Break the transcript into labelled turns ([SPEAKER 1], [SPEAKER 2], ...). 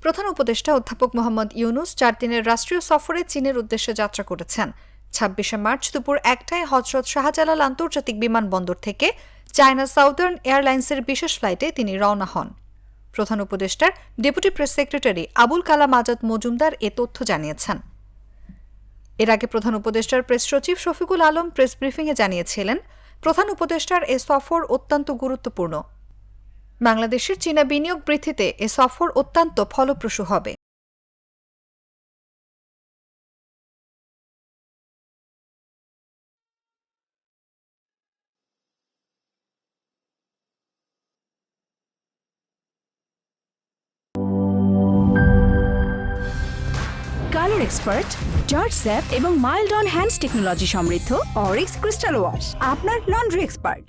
[SPEAKER 1] প্রধান উপদেষ্টা অধ্যাপক মোহাম্মদ ইউনুস 4 দিনের রাষ্ট্রীয় সফরে চীনের উদ্দেশ্যে যাত্রা করেছেন। 26শে মার্চ দুপুর 1টায় হযরত শাহজালাল আন্তর্জাতিক বিমানবন্দর থেকে চায়না সাউদার্ন এয়ারলাইন্সের বিশেষ ফ্লাইটে তিনি রওনা হন। প্রধান উপদেষ্টার deputy press secretary Abul Kalam Azad Majumdar এ তথ্য জানিয়েছেন। এর আগে প্রধান উপদেষ্টার প্রেস সচিব শফিকুল আলম প্রেস ব্রিফিংয়ে জানিয়েছিলেন, প্রধান উপদেষ্টার এ সফর অত্যন্ত গুরুত্বপূর্ণ। বাংলাদেশের চীনা বিনিয়োগ বৃদ্ধিতে এ সফর অত্যন্ত ফলপ্রসূ হবে।
[SPEAKER 2] কালার এক্সপার্ট, জর্জ স্যাপ এবং মাইল্ড অন হ্যান্ডস টেকনোলজি সমৃদ্ধ অরিক্স ক্রিস্টাল ওয়াশ আপনার লন্ড্রি এক্সপার্ট।